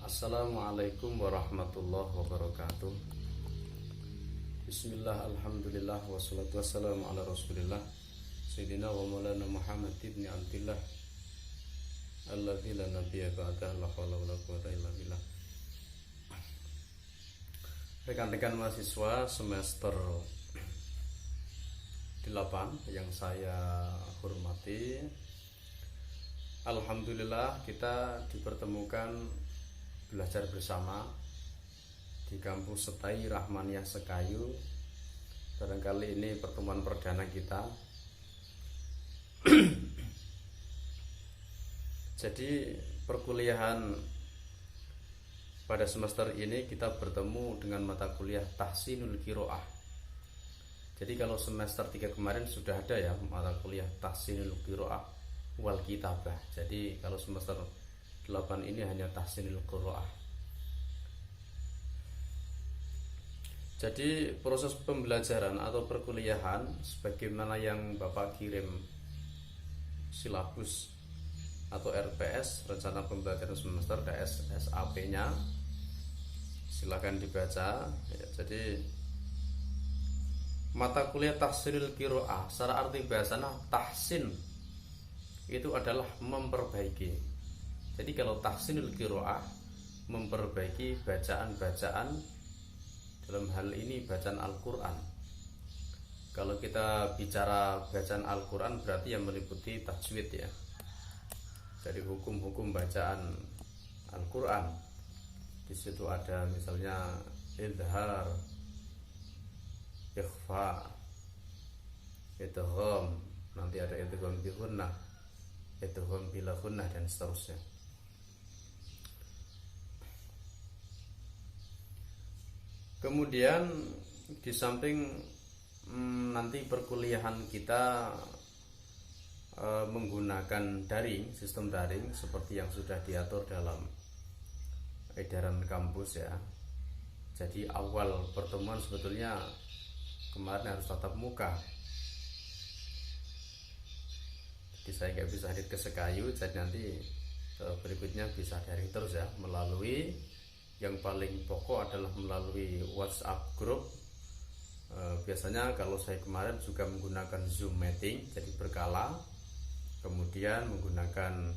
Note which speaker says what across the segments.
Speaker 1: Assalamualaikum warahmatullahi wabarakatuh. Bismillah, alhamdulillah, wassalatu wassalamu ala rasulillah Sayyidina wa maulana Muhammad ibn Abdillah alladzi la nabiyya ba'dahu, la haula wala quwwata illa billah. Rekan-rekan mahasiswa semester 8 yang saya hormati, alhamdulillah kita dipertemukan belajar bersama di kampus Setai Rahmaniyah Sekayu. Barangkali ini pertemuan perdana kita. Jadi perkuliahan pada semester ini kita bertemu dengan mata kuliah Tahsinul Qiraah. Jadi kalau semester 3 kemarin sudah ada ya mata kuliah Tahsinul Qiraah wal Kitabah. Jadi kalau semester 8 ini hanya Tahsinul Qiraah. Jadi proses pembelajaran atau perkuliahan sebagaimana yang Bapak kirim silabus atau RPS, rencana pembelajaran semester SAP-nya, silakan dibaca ya. Jadi mata kuliah Tahsinul Qiraah secara arti bahasanya tahsin itu adalah memperbaiki. Jadi kalau Tahsinul Qiraah memperbaiki bacaan-bacaan, dalam hal ini bacaan Al-Quran. Kalau kita bicara bacaan Al-Quran berarti yang meliputi tajwid ya. Jadi hukum-hukum bacaan Al-Quran. Di situ ada misalnya idhar, ikhfa, idgham, nanti ada idgham bi gunnah, idgham bila gunnah dan seterusnya. Kemudian di samping nanti perkuliahan kita menggunakan daring, sistem daring seperti yang sudah diatur dalam edaran kampus ya. Jadi awal pertemuan sebetulnya kemarin harus tatap muka. Jadi saya nggak bisa hadir ke Sekayu, jadi nanti berikutnya bisa daring terus ya, melalui yang paling pokok adalah melalui WhatsApp group. Biasanya kalau saya kemarin juga menggunakan Zoom meeting, jadi berkala, kemudian menggunakan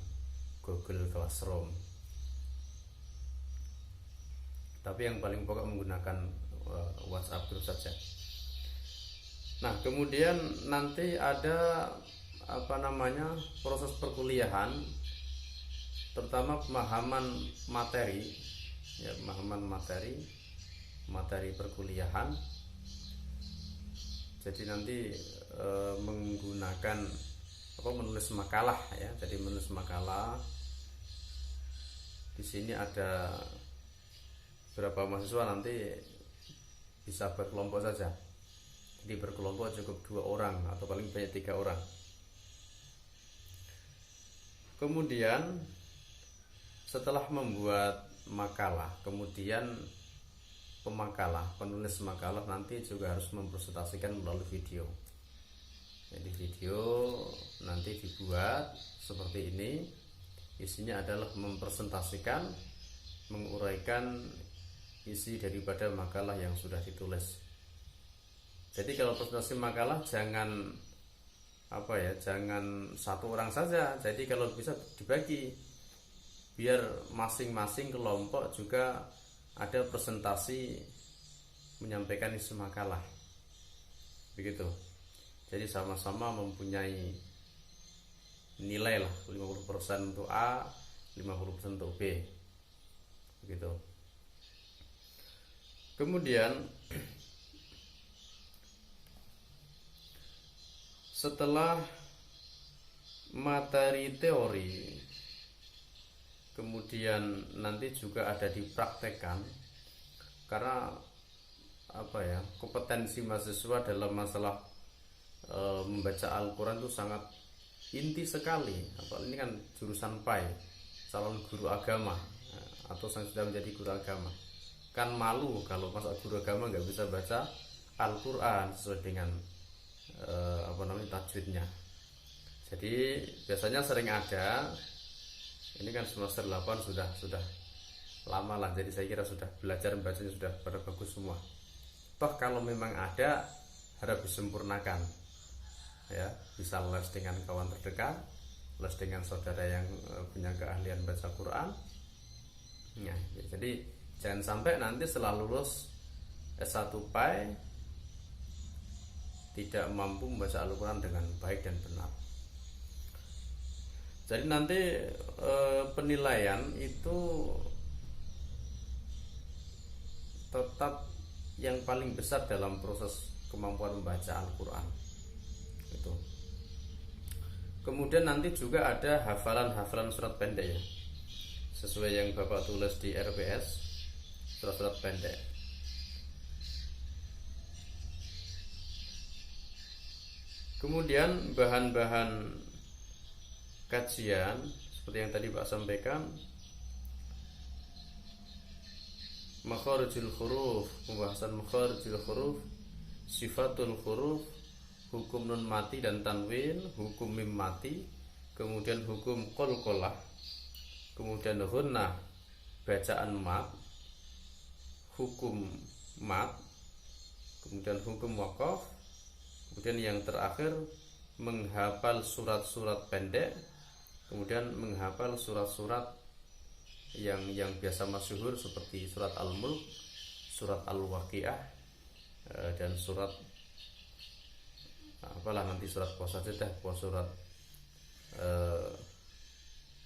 Speaker 1: Google Classroom. Tapi yang paling pokok menggunakan WhatsApp group saja. Nah, kemudian nanti ada proses perkuliahan, terutama pemahaman materi ya, pemahaman materi perkuliahan. Jadi nanti menggunakan menulis makalah ya. Jadi menulis makalah. Di sini ada berapa mahasiswa, nanti bisa berkelompok saja. Jadi berkelompok cukup 2 orang atau paling banyak 3 orang. Kemudian setelah membuat makalah, kemudian penulis makalah nanti juga harus mempresentasikan melalui video. Jadi video nanti dibuat seperti ini, isinya adalah mempresentasikan, menguraikan isi daripada makalah yang sudah ditulis. Jadi kalau presentasi makalah jangan jangan 1 orang saja. Jadi kalau bisa dibagi, biar masing-masing kelompok juga ada presentasi menyampaikan isi makalah. Begitu. Jadi sama-sama mempunyai nilai lah, 50% untuk A, 50% untuk B. Begitu. Kemudian setelah materi teori, kemudian nanti juga ada dipraktekkan, karena kompetensi mahasiswa dalam masalah membaca Al-Quran itu sangat inti sekali. Ini kan jurusan PAI, calon guru agama, atau yang sudah menjadi guru agama, kan malu kalau masa guru agama nggak bisa baca Al-Quran sesuai dengan tajwidnya. Jadi biasanya sering ada, ini kan semester 8 sudah lama lah, jadi saya kira sudah belajar bacanya sudah pada bagus semua. Toh kalau memang ada, harap disempurnakan ya, bisa les dengan kawan terdekat, les dengan saudara yang punya keahlian baca Quran ya. Jadi jangan sampai nanti setelah lulus S1 PAI tidak mampu membaca Al-Quran dengan baik dan benar. Jadi nanti penilaian itu tetap yang paling besar dalam proses kemampuan membaca Al-Quran itu. Kemudian nanti juga ada hafalan-hafalan surat pendek ya, sesuai yang Bapak tulis di RPS, surat-surat pendek. Kemudian bahan-bahan kajian seperti yang tadi Pak sampaikan, makharijul huruf, pembahasan makharijul huruf, sifatul huruf, hukum nun mati dan tanwin, hukum mim mati, kemudian hukum qalqalah, kemudian gunnah, bacaan mat, hukum mat, kemudian hukum waqaf, kemudian yang terakhir menghafal surat-surat pendek, kemudian menghafal surat-surat yang biasa masyhur seperti surat Al-Mulk, surat Al-Waqiah, dan surat apalah nanti surat puasa saja, surat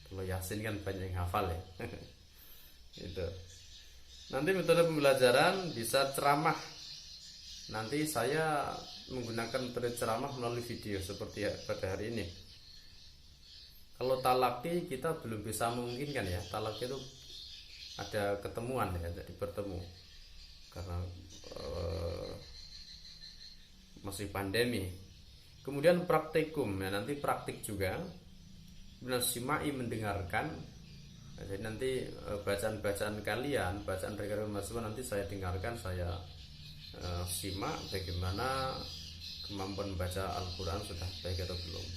Speaker 1: kalau Yasin kan banyak yang hafal ya. Itu. Nanti metode pembelajaran bisa ceramah. Nanti saya menggunakan metode ceramah melalui video seperti pada hari ini. Kalau talaki kita belum bisa memungkinkan ya, talaki itu ada ketemuan ya, jadi bertemu karena masih pandemi. Kemudian praktikum ya, nanti praktik juga. Kemudian simai mendengarkan. Jadi nanti bacaan-bacaan kalian, bacaan dari mahasiswa nanti saya dengarkan, saya simak bagaimana kemampuan membaca Al-Quran sudah baik atau belum.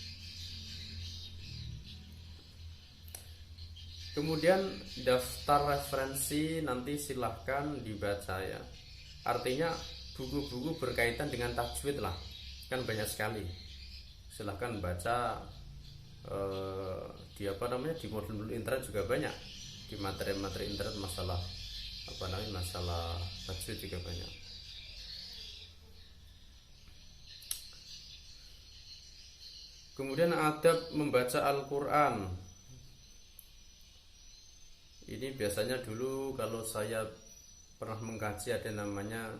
Speaker 1: Kemudian daftar referensi nanti silahkan dibaca ya. Artinya buku-buku berkaitan dengan tajwid lah, kan banyak sekali. Silahkan baca di di modul internet juga banyak, di materi-materi internet masalah masalah tajwid juga banyak. Kemudian adab membaca Al-Quran. Ini biasanya dulu kalau saya pernah mengkaji ada namanya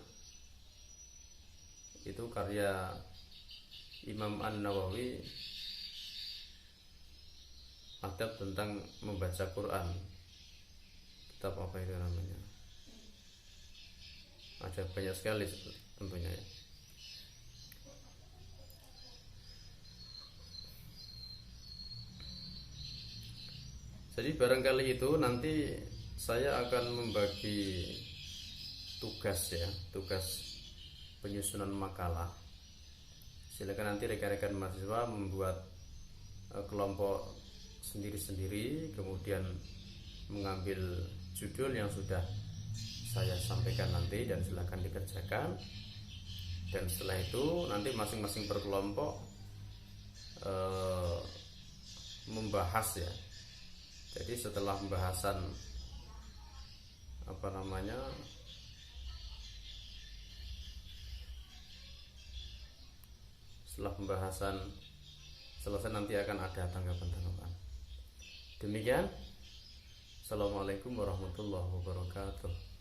Speaker 1: itu karya Imam An-Nawawi, adab tentang membaca Quran. Kitab apa itu namanya? Ada banyak sekali tentunya ya. Jadi barangkali itu nanti saya akan membagi tugas ya, tugas penyusunan makalah. Silakan nanti rekan-rekan mahasiswa membuat kelompok sendiri-sendiri, kemudian mengambil judul yang sudah saya sampaikan nanti dan silakan dikerjakan. Dan setelah itu nanti masing-masing berkelompok membahas ya. Jadi setelah pembahasan setelah pembahasan selesai nanti akan ada tanggapan-tanggapan. Demikian. Assalamualaikum warahmatullahi wabarakatuh.